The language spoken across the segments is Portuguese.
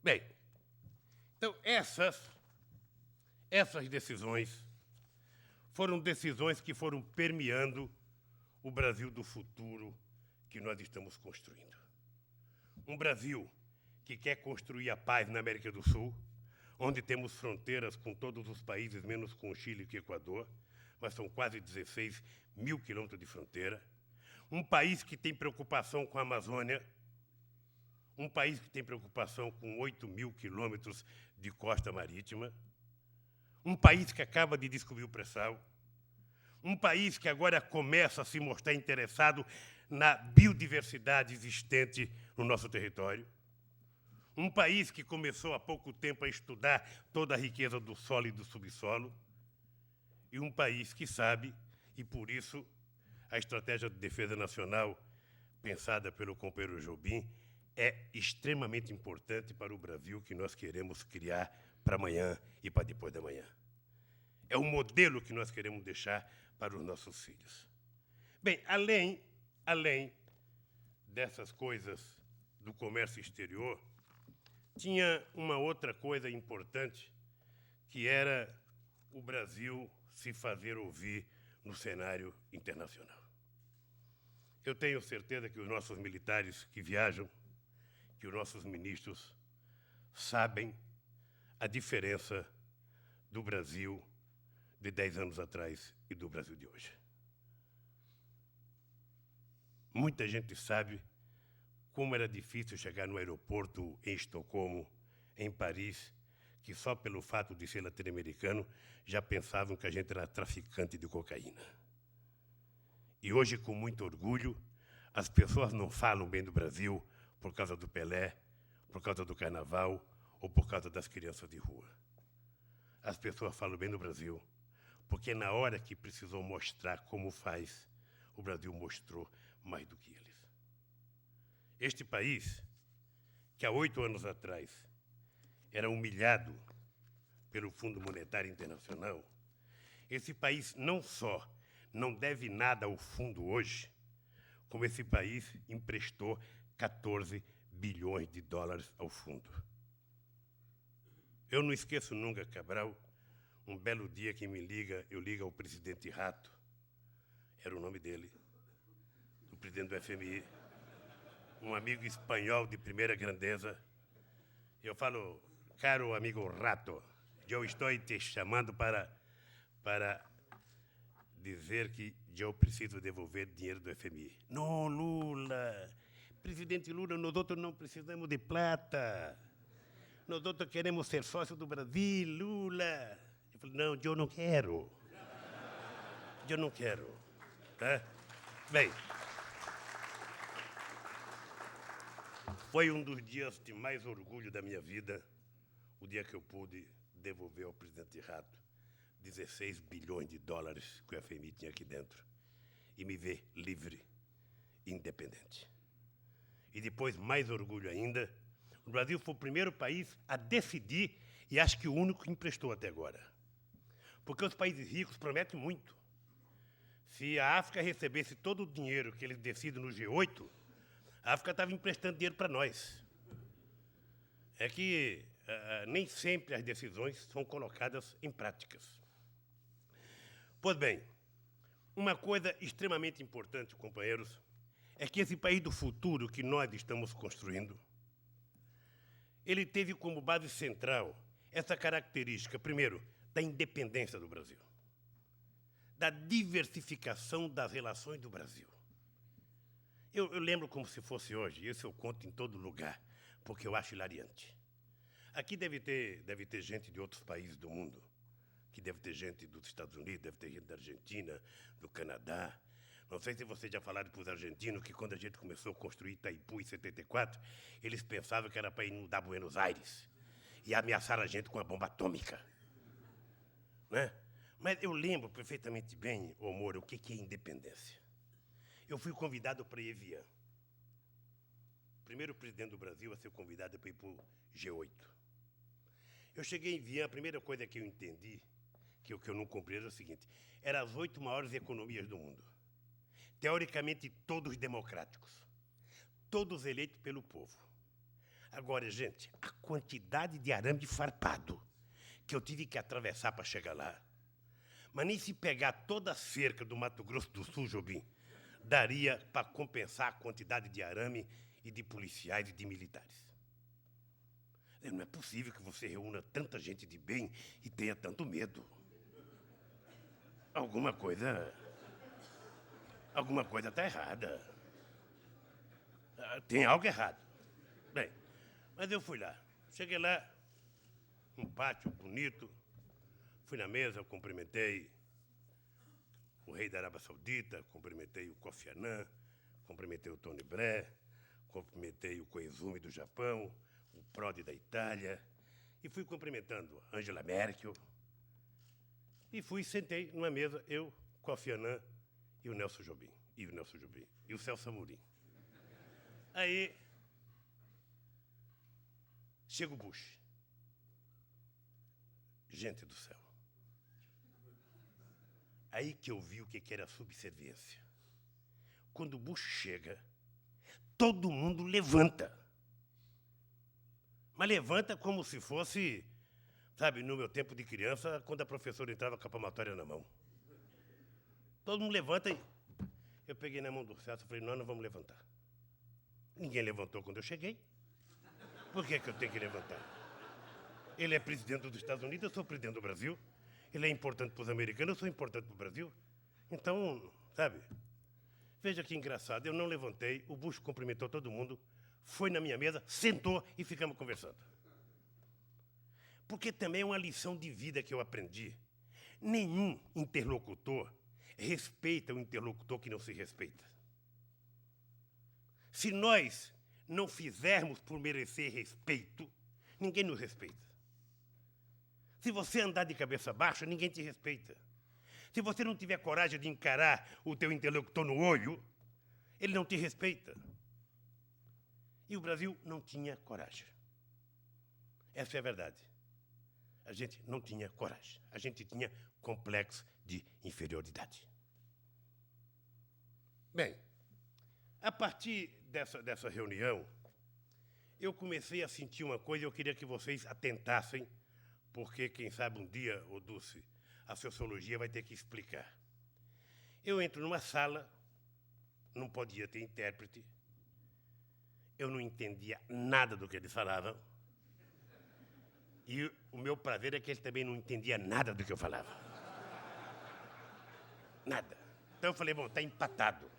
Bem, então essas decisões foram decisões que foram permeando o Brasil do futuro que nós estamos construindo. Um Brasil que quer construir a paz na América do Sul, onde temos fronteiras com todos os países, menos com o Chile e o Equador, mas são quase 16 mil quilômetros de fronteira. Um país que tem preocupação com a Amazônia, um país que tem preocupação com 8 mil quilômetros de costa marítima, um país que acaba de descobrir o pré-sal, um país que agora começa a se mostrar interessado na biodiversidade existente no nosso território, um país que começou há pouco tempo a estudar toda a riqueza do solo e do subsolo, e um país que sabe, e por isso a estratégia de defesa nacional, pensada pelo companheiro Jobim, é extremamente importante para o Brasil que nós queremos criar para amanhã e para depois da manhã. É o modelo que nós queremos deixar para os nossos filhos. Bem, além dessas coisas do comércio exterior, tinha uma outra coisa importante, que era o Brasil se fazer ouvir no cenário internacional. Eu tenho certeza que os nossos militares que viajam, que os nossos ministros sabem a diferença do Brasil de 10 anos atrás e do Brasil de hoje. Muita gente sabe como era difícil chegar no aeroporto em Estocolmo, em Paris, que só pelo fato de ser latino-americano já pensavam que a gente era traficante de cocaína. E hoje, com muito orgulho, as pessoas não falam bem do Brasil por causa do Pelé, por causa do Carnaval ou por causa das crianças de rua. As pessoas falam bem do Brasil porque na hora que precisou mostrar como faz, o Brasil mostrou mais do que eles. Este país, que há 8 anos atrás era humilhado pelo Fundo Monetário Internacional, esse país não só não deve nada ao fundo hoje, como esse país emprestou 14 bilhões de dólares ao fundo. Eu não esqueço nunca, Cabral, um belo dia que eu ligo ao presidente Rato, era o nome dele, o presidente do FMI, um amigo espanhol de primeira grandeza. Eu falo, caro amigo Rato, eu estou te chamando para dizer que eu preciso devolver dinheiro do FMI. Não, Lula, presidente Lula, nós outros não precisamos de plata. Nós outros queremos ser sócios do Brasil, Lula. Eu falei, não, eu não quero. Eu não quero. Tá? Bem, foi um dos dias de mais orgulho da minha vida, o dia que eu pude devolver ao presidente Rato 16 bilhões de dólares que o FMI tinha aqui dentro e me ver livre e independente. E depois, mais orgulho ainda, o Brasil foi o primeiro país a decidir, e acho que o único que emprestou até agora. Porque os países ricos prometem muito. Se a África recebesse todo o dinheiro que eles decidem no G8, a África estava emprestando dinheiro para nós. É que nem sempre as decisões são colocadas em práticas. Pois bem, uma coisa extremamente importante, companheiros, é que esse país do futuro que nós estamos construindo, ele teve como base central essa característica, primeiro, da independência do Brasil, da diversificação das relações do Brasil. Eu lembro como se fosse hoje, isso eu conto em todo lugar, porque eu acho hilariante. Aqui deve ter gente de outros países do mundo, que deve ter gente dos Estados Unidos, deve ter gente da Argentina, do Canadá. Não sei se vocês já falaram para os argentinos que quando a gente começou a construir Itaipu em 74, eles pensavam que era para inundar Buenos Aires e ameaçar a gente com a bomba atômica. Né? Mas eu lembro perfeitamente bem, ô Moura, o que é independência. Eu fui convidado para Evian. O primeiro presidente do Brasil a ser convidado para ir para o G8. Eu cheguei em Evian, a primeira coisa que eu entendi, que eu não compreendo, é o seguinte: eram as 8 maiores economias do mundo. Teoricamente, todos democráticos. Todos eleitos pelo povo. Agora, gente, a quantidade de arame farpado que eu tive que atravessar para chegar lá, mas nem se pegar toda a cerca do Mato Grosso do Sul, Jobim, daria para compensar a quantidade de arame e de policiais e de militares. Não é possível que você reúna tanta gente de bem e tenha tanto medo. Alguma coisa está errada. Tem algo errado. Bem, mas eu fui lá. Cheguei lá, um pátio bonito. Fui na mesa, cumprimentei o rei da Arábia Saudita, cumprimentei o Kofi Annan, cumprimentei o Tony Blair, cumprimentei o Koizumi do Japão, o Prodi da Itália, e fui cumprimentando Angela Merkel. E sentei numa mesa, eu, Kofi Annan e o Nelson Jobim, e o Celso Amorim. Aí, chega o Bush. Gente do céu. Aí que eu vi o que era subserviência. Quando o Bush chega, todo mundo levanta. Mas levanta como se fosse, sabe, no meu tempo de criança, quando a professora entrava com a palmatória na mão. Todo mundo levanta e... Eu peguei na mão do Celso e falei, nós não vamos levantar. Ninguém levantou quando eu cheguei. Por que eu tenho que levantar? Ele é presidente dos Estados Unidos, eu sou presidente do Brasil. Ele é importante para os americanos, eu sou importante para o Brasil. Então, sabe, veja que engraçado, eu não levantei, o Bush cumprimentou todo mundo, foi na minha mesa, sentou e ficamos conversando. Porque também é uma lição de vida que eu aprendi. Nenhum interlocutor respeita o interlocutor que não se respeita. Se nós não fizermos por merecer respeito, ninguém nos respeita. Se você andar de cabeça baixa, ninguém te respeita. Se você não tiver coragem de encarar o teu interlocutor no olho, ele não te respeita. E o Brasil não tinha coragem. Essa é a verdade. A gente não tinha coragem. A gente tinha complexo de inferioridade. Bem, a partir dessa reunião, eu comecei a sentir uma coisa e eu queria que vocês atentassem, porque, quem sabe, um dia, ô Dulce, a sociologia vai ter que explicar. Eu entro numa sala, não podia ter intérprete, eu não entendia nada do que eles falavam, e o meu prazer é que eles também não entendiam nada do que eu falava. Nada. Então eu falei, bom, está empatado.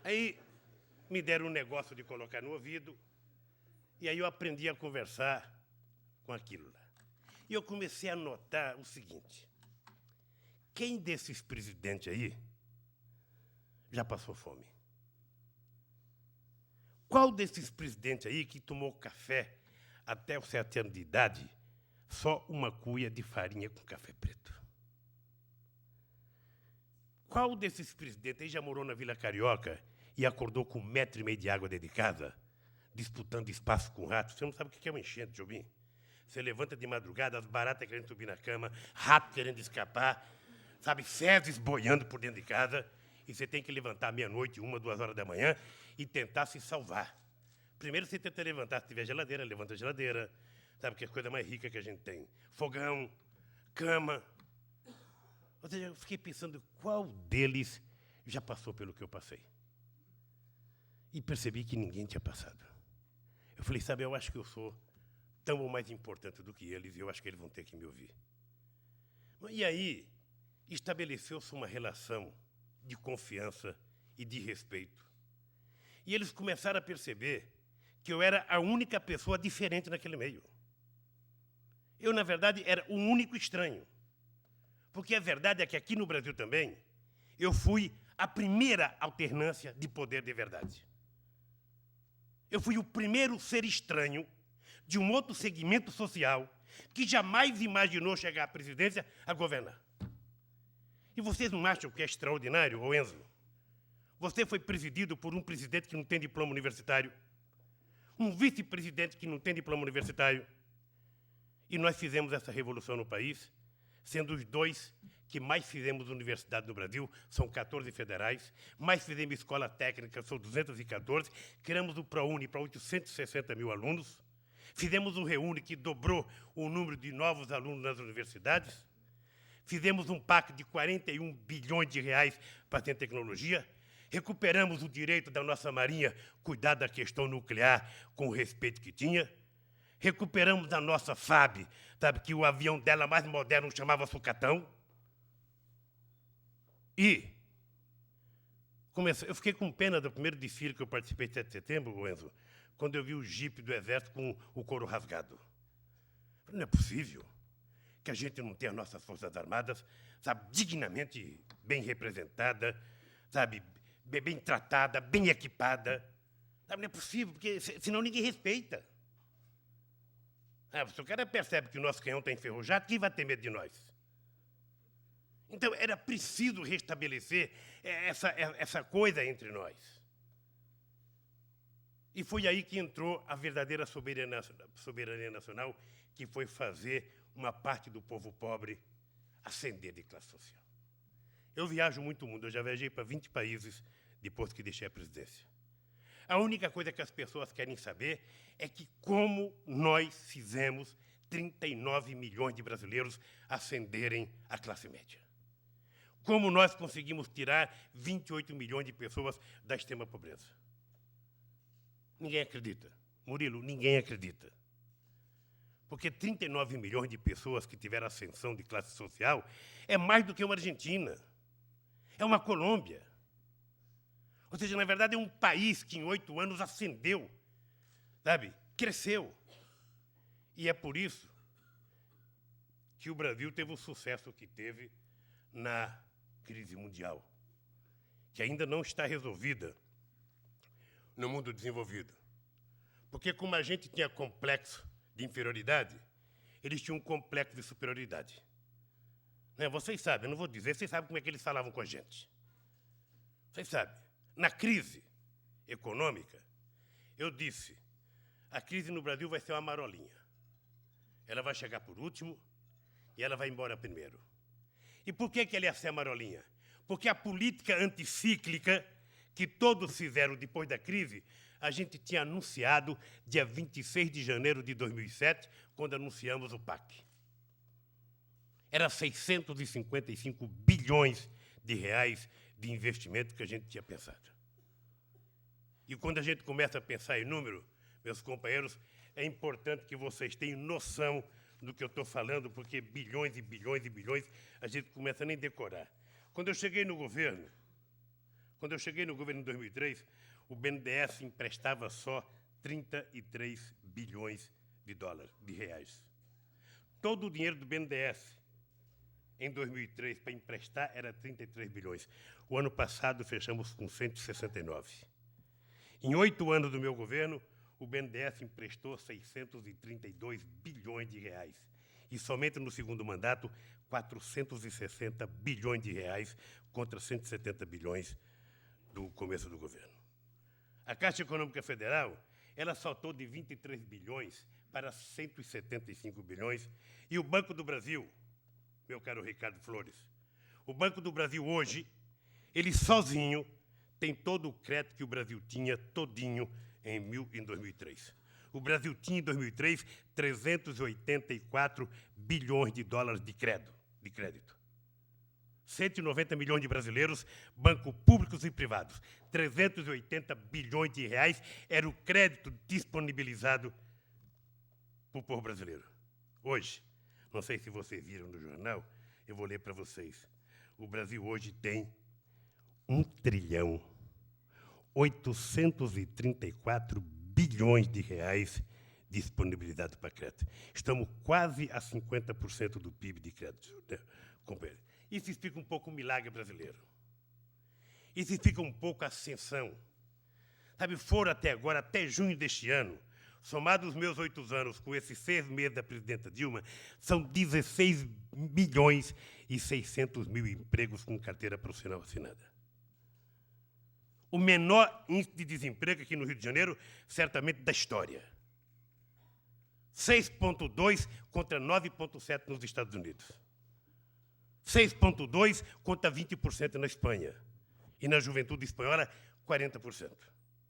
Aí me deram um negócio de colocar no ouvido, e aí eu aprendi a conversar com aquilo lá. E eu comecei a notar o seguinte: quem desses presidentes aí já passou fome? Qual desses presidentes aí que tomou café até os 7 anos de idade só uma cuia de farinha com café preto? Qual desses presidentes aí já morou na Vila Carioca e acordou com 1,5 metro de água dentro de casa, disputando espaço com ratos? Você não sabe o que é uma enchente, Jobim? Você levanta de madrugada, as baratas querendo subir na cama, rato querendo escapar, sabe, fezes boiando por dentro de casa, e você tem que levantar meia-noite, 1, 2 horas da manhã, e tentar se salvar. Primeiro você tenta levantar, se tiver geladeira, levanta a geladeira, sabe, que é a coisa mais rica que a gente tem. Fogão, cama. Ou seja, eu fiquei pensando, qual deles já passou pelo que eu passei? E percebi que ninguém tinha passado. Eu falei, sabe, eu acho que eu sou tão ou mais importante do que eles, e eu acho que eles vão ter que me ouvir. E aí, estabeleceu-se uma relação de confiança e de respeito. E eles começaram a perceber que eu era a única pessoa diferente naquele meio. Eu, na verdade, era o único estranho. Porque a verdade é que aqui no Brasil também, eu fui a primeira alternância de poder de verdade. Eu fui o primeiro ser estranho de um outro segmento social que jamais imaginou chegar à presidência a governar. E vocês não acham que é extraordinário, ô Enzo? Você foi presidido por um presidente que não tem diploma universitário, um vice-presidente que não tem diploma universitário, e nós fizemos essa revolução no país, sendo os dois que mais fizemos universidade no Brasil, são 14 federais, mais fizemos escola técnica, são 214, criamos o ProUni para 860 mil alunos, fizemos o ReUni, que dobrou o número de novos alunos nas universidades, fizemos um PAC de 41 bilhões de reais para a tecnologia, recuperamos o direito da nossa Marinha cuidar da questão nuclear com o respeito que tinha, recuperamos a nossa FAB, sabe, que o avião dela mais moderno chamava Sucatão. E eu fiquei com pena do primeiro desfile que eu participei de 7 de setembro, Enzo, quando eu vi o jipe do Exército com o couro rasgado. Não é possível que a gente não tenha as nossas Forças Armadas, sabe, dignamente bem representada, sabe, bem tratada, bem equipada. Sabe, não é possível, porque senão ninguém respeita. Se o cara percebe que o nosso canhão está enferrujado, quem vai ter medo de nós? Então, era preciso restabelecer essa coisa entre nós. E foi aí que entrou a verdadeira soberania nacional, que foi fazer uma parte do povo pobre ascender de classe social. Eu viajo muito o mundo, eu já viajei para 20 países depois que deixei a presidência. A única coisa que as pessoas querem saber é que como nós fizemos 39 milhões de brasileiros ascenderem à classe média. Como nós conseguimos tirar 28 milhões de pessoas da extrema pobreza. Ninguém acredita. Murilo, ninguém acredita. Porque 39 milhões de pessoas que tiveram ascensão de classe social é mais do que uma Argentina. É uma Colômbia. Ou seja, na verdade, é um país que em 8 anos ascendeu, sabe? Cresceu. E é por isso que o Brasil teve o sucesso que teve na crise mundial, que ainda não está resolvida no mundo desenvolvido. Porque como a gente tinha complexo de inferioridade, eles tinham um complexo de superioridade. Vocês sabem, eu não vou dizer, vocês sabem como é que eles falavam com a gente. Vocês sabem. Na crise econômica, eu disse, a crise no Brasil vai ser uma marolinha. Ela vai chegar por último e ela vai embora primeiro. E por que ela ia ser a marolinha? Porque a política anticíclica que todos fizeram depois da crise, a gente tinha anunciado dia 26 de janeiro de 2007, quando anunciamos o PAC. Era 655 bilhões de reais de investimento que a gente tinha pensado. E quando a gente começa a pensar em número, meus companheiros, é importante que vocês tenham noção do que eu estou falando, porque bilhões e bilhões e bilhões, a gente começa a nem decorar. Quando eu cheguei no governo em 2003, o BNDES emprestava só 33 bilhões de reais. Todo o dinheiro do BNDES em 2003 para emprestar era 33 bilhões. O ano passado fechamos com 169. Em 8 anos do meu governo, o BNDES emprestou 632 bilhões de reais. E somente no segundo mandato, 460 bilhões de reais contra 170 bilhões do começo do governo. A Caixa Econômica Federal, ela saltou de 23 bilhões para 175 bilhões. E o Banco do Brasil, meu caro Ricardo Flores, o Banco do Brasil hoje, ele sozinho tem todo o crédito que o Brasil tinha todinho em 2003. O Brasil tinha, em 2003, 384 bilhões de dólares de crédito. 190 milhões de brasileiros, bancos públicos e privados. 380 bilhões de reais era o crédito disponibilizado para o povo brasileiro. Hoje, não sei se vocês viram no jornal, eu vou ler para vocês. O Brasil hoje tem 1.834 bilhões de reais disponibilizados para crédito. Estamos quase a 50% do PIB de crédito, né, companheiro? Isso explica um pouco o milagre brasileiro. Isso explica um pouco a ascensão. Sabe, foram até agora, até junho deste ano, somados os meus 8 anos com esses 6 meses da presidenta Dilma, são 16 milhões e 600 mil empregos com carteira profissional assinada. O menor índice de desemprego aqui no Rio de Janeiro, certamente da história. 6,2 contra 9,7 nos Estados Unidos. 6,2% contra 20% na Espanha. E na juventude espanhola, 40%.